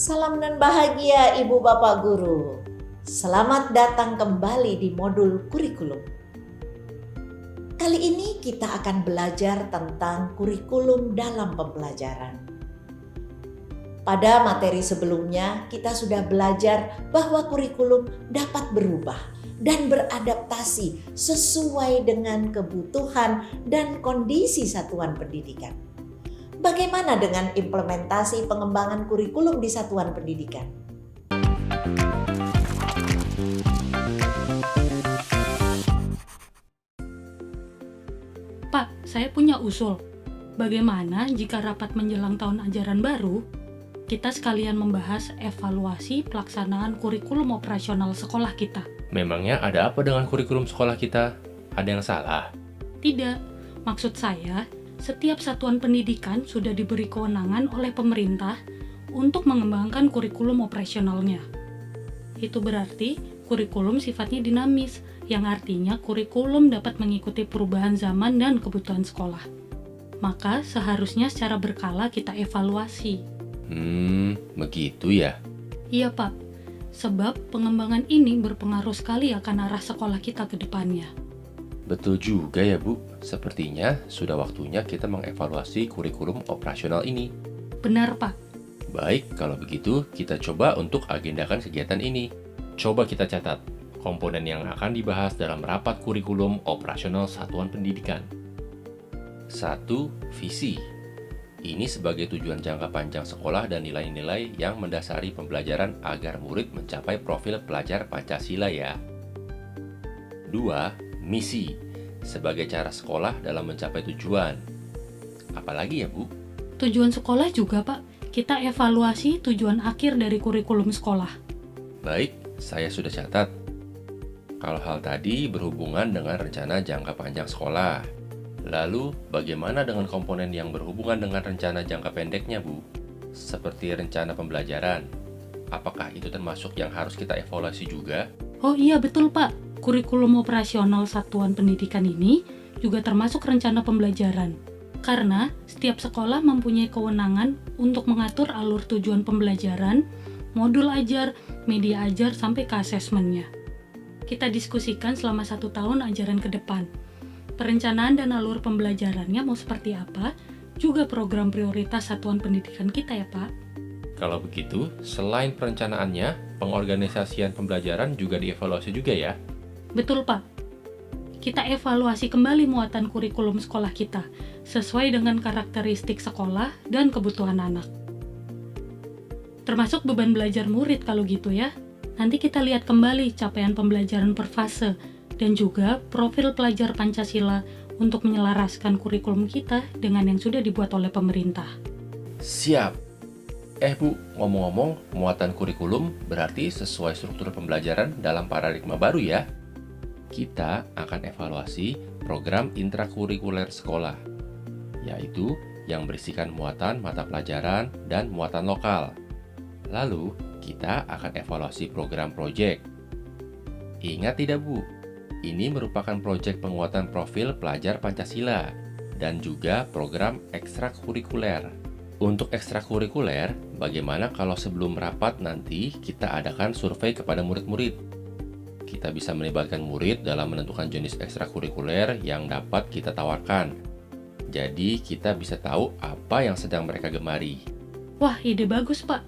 Salam dan bahagia Ibu Bapak Guru. Selamat datang kembali di modul kurikulum. Kali ini kita akan belajar tentang kurikulum dalam pembelajaran. Pada materi sebelumnya kita sudah belajar bahwa kurikulum dapat berubah dan beradaptasi sesuai dengan kebutuhan dan kondisi satuan pendidikan. Bagaimana dengan implementasi pengembangan kurikulum di satuan pendidikan? Pak, saya punya usul. Bagaimana jika rapat menjelang tahun ajaran baru, kita sekalian membahas evaluasi pelaksanaan kurikulum operasional sekolah kita? Memangnya ada apa dengan kurikulum sekolah kita? Ada yang salah? Tidak, maksud saya, setiap satuan pendidikan sudah diberi kewenangan oleh pemerintah untuk mengembangkan kurikulum operasionalnya. Itu berarti kurikulum sifatnya dinamis, yang artinya kurikulum dapat mengikuti perubahan zaman dan kebutuhan sekolah. Maka seharusnya secara berkala kita evaluasi. Begitu ya? Iya Pak, sebab pengembangan ini berpengaruh sekali akan arah sekolah kita ke depannya. Betul juga ya Bu, sepertinya sudah waktunya kita mengevaluasi kurikulum operasional ini. Benar Pak. Baik, kalau begitu kita coba untuk agendakan kegiatan ini. Coba kita catat komponen yang akan dibahas dalam rapat kurikulum operasional satuan pendidikan. 1. Visi. Ini sebagai tujuan jangka panjang sekolah dan nilai-nilai yang mendasari pembelajaran agar murid mencapai profil pelajar Pancasila ya. 2. Misi, sebagai cara sekolah dalam mencapai tujuan. Apalagi ya Bu? Tujuan sekolah juga Pak, kita evaluasi tujuan akhir dari kurikulum sekolah. Baik, saya sudah catat. Kalau hal tadi berhubungan dengan rencana jangka panjang sekolah. Lalu, bagaimana dengan komponen yang berhubungan dengan rencana jangka pendeknya Bu? Seperti rencana pembelajaran. Apakah itu termasuk yang harus kita evaluasi juga? Oh iya betul Pak. Kurikulum operasional satuan pendidikan ini juga termasuk rencana pembelajaran. Karena setiap sekolah mempunyai kewenangan untuk mengatur alur tujuan pembelajaran, modul ajar, media ajar, sampai ke asesmennya. Kita diskusikan selama 1 tahun ajaran ke depan. Perencanaan dan alur pembelajarannya mau seperti apa, juga program prioritas satuan pendidikan kita ya Pak. Kalau begitu, selain perencanaannya, pengorganisasian pembelajaran juga dievaluasi juga ya? Betul Pak. Kita evaluasi kembali muatan kurikulum sekolah kita, sesuai dengan karakteristik sekolah dan kebutuhan anak. Termasuk beban belajar murid kalau gitu ya. Nanti kita lihat kembali capaian pembelajaran per fase, dan juga profil pelajar Pancasila untuk menyelaraskan kurikulum kita dengan yang sudah dibuat oleh pemerintah. Siap. Bu, ngomong-ngomong, muatan kurikulum berarti sesuai struktur pembelajaran dalam paradigma baru ya? Kita akan evaluasi program intrakurikuler sekolah, yaitu yang berisikan muatan mata pelajaran dan muatan lokal. Lalu, kita akan evaluasi program proyek. Ingat tidak Bu? Ini merupakan proyek penguatan profil pelajar Pancasila dan juga program ekstrakurikuler. Untuk ekstrakurikuler, bagaimana kalau sebelum rapat nanti kita adakan survei kepada murid-murid? Kita bisa melibatkan murid dalam menentukan jenis ekstrakurikuler yang dapat kita tawarkan. Jadi kita bisa tahu apa yang sedang mereka gemari. Wah, ide bagus Pak.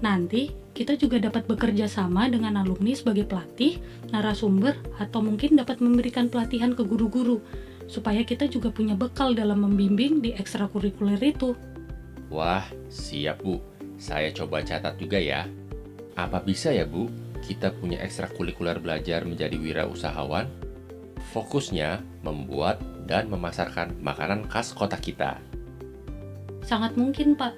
Nanti kita juga dapat bekerja sama dengan alumni sebagai pelatih, narasumber, atau mungkin dapat memberikan pelatihan ke guru-guru, supaya kita juga punya bekal dalam membimbing di ekstrakurikuler itu. Wah, siap Bu. Saya coba catat juga ya. Apa bisa ya Bu, kita punya ekstrakurikuler belajar menjadi wirausahawan? Fokusnya membuat dan memasarkan makanan khas kota kita. Sangat mungkin, Pak.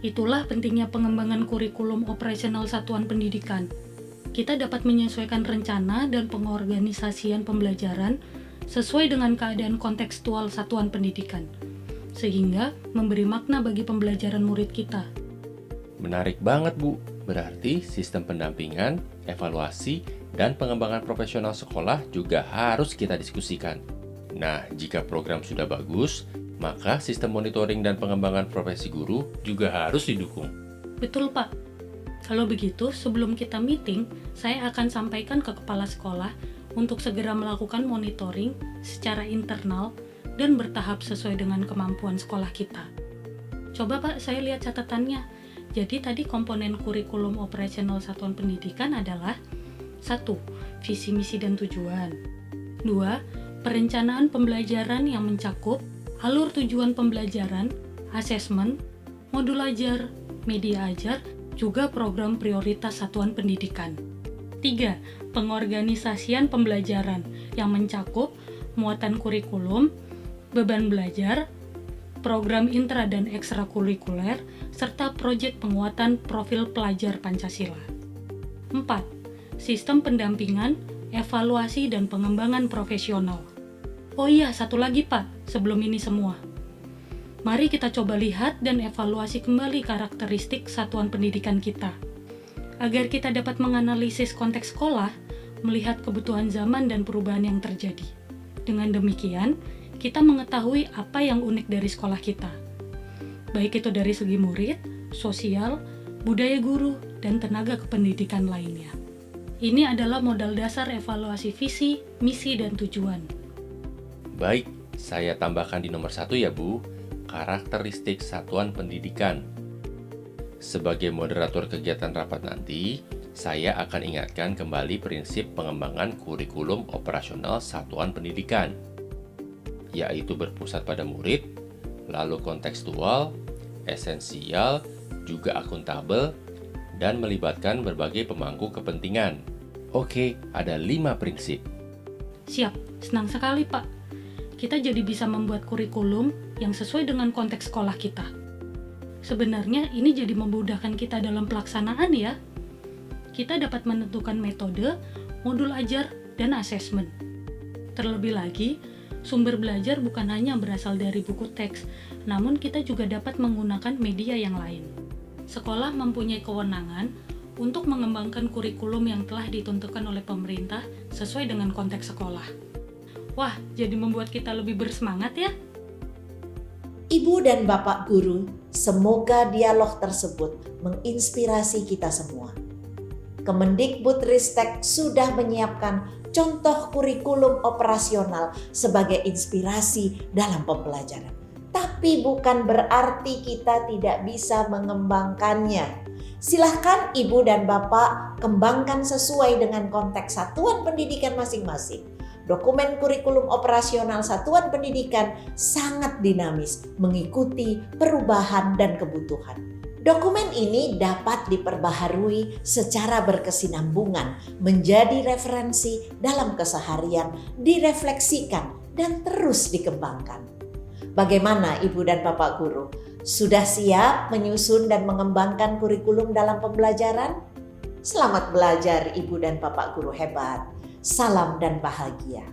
Itulah pentingnya pengembangan kurikulum operasional satuan pendidikan. Kita dapat menyesuaikan rencana dan pengorganisasian pembelajaran sesuai dengan keadaan kontekstual satuan pendidikan, sehingga memberi makna bagi pembelajaran murid kita. Menarik banget Bu. Berarti sistem pendampingan, evaluasi, dan pengembangan profesional sekolah juga harus kita diskusikan. Nah, jika program sudah bagus, maka sistem monitoring dan pengembangan profesi guru juga harus didukung. Betul Pak, Kalau begitu, sebelum kita meeting, saya akan sampaikan ke kepala sekolah untuk segera melakukan monitoring secara internal dan bertahap sesuai dengan kemampuan sekolah kita. Coba Pak, saya lihat catatannya. Jadi tadi komponen kurikulum operasional satuan pendidikan adalah 1. Visi, misi, dan tujuan. 2. Perencanaan pembelajaran yang mencakup alur tujuan pembelajaran, asesmen, modul ajar, media ajar, juga program prioritas satuan pendidikan. 3. Pengorganisasian pembelajaran yang mencakup muatan kurikulum, beban belajar, program intra dan ekstrakurikuler, serta proyek penguatan profil pelajar Pancasila. 4. Sistem pendampingan, evaluasi, dan pengembangan profesional. Oh iya, satu lagi Pak, sebelum ini semua. Mari kita coba lihat dan evaluasi kembali karakteristik satuan pendidikan kita. Agar kita dapat menganalisis konteks sekolah, melihat kebutuhan zaman dan perubahan yang terjadi. Dengan demikian, kita mengetahui apa yang unik dari sekolah kita. Baik itu dari segi murid, sosial, budaya guru, dan tenaga kependidikan lainnya. Ini adalah modal dasar evaluasi visi, misi, dan tujuan. Baik, saya tambahkan di nomor 1 ya Bu, karakteristik satuan pendidikan. Sebagai moderator kegiatan rapat nanti, saya akan ingatkan kembali prinsip pengembangan kurikulum operasional satuan pendidikan, yaitu berpusat pada murid, lalu kontekstual, esensial, juga akuntabel, dan melibatkan berbagai pemangku kepentingan. Oke, ada 5 prinsip. Siap, senang sekali Pak. Kita jadi bisa membuat kurikulum yang sesuai dengan konteks sekolah kita. Sebenarnya ini jadi memudahkan kita dalam pelaksanaan ya. Kita dapat menentukan metode, modul ajar, dan asesmen. Terlebih lagi, sumber belajar bukan hanya berasal dari buku teks, namun kita juga dapat menggunakan media yang lain. Sekolah mempunyai kewenangan untuk mengembangkan kurikulum yang telah ditentukan oleh pemerintah sesuai dengan konteks sekolah. Wah, jadi membuat kita lebih bersemangat ya. Ibu dan Bapak Guru, semoga dialog tersebut menginspirasi kita semua. Kemendikbudristek sudah menyiapkan contoh kurikulum operasional sebagai inspirasi dalam pembelajaran. Tapi bukan berarti kita tidak bisa mengembangkannya. Silahkan Ibu dan Bapak kembangkan sesuai dengan konteks satuan pendidikan masing-masing. Dokumen kurikulum operasional satuan pendidikan sangat dinamis, mengikuti perubahan dan kebutuhan. Dokumen ini dapat diperbaharui secara berkesinambungan, menjadi referensi dalam keseharian, direfleksikan, dan terus dikembangkan. Bagaimana Ibu dan Bapak Guru? Sudah siap menyusun dan mengembangkan kurikulum dalam pembelajaran? Selamat belajar Ibu dan Bapak Guru hebat. Salam dan bahagia.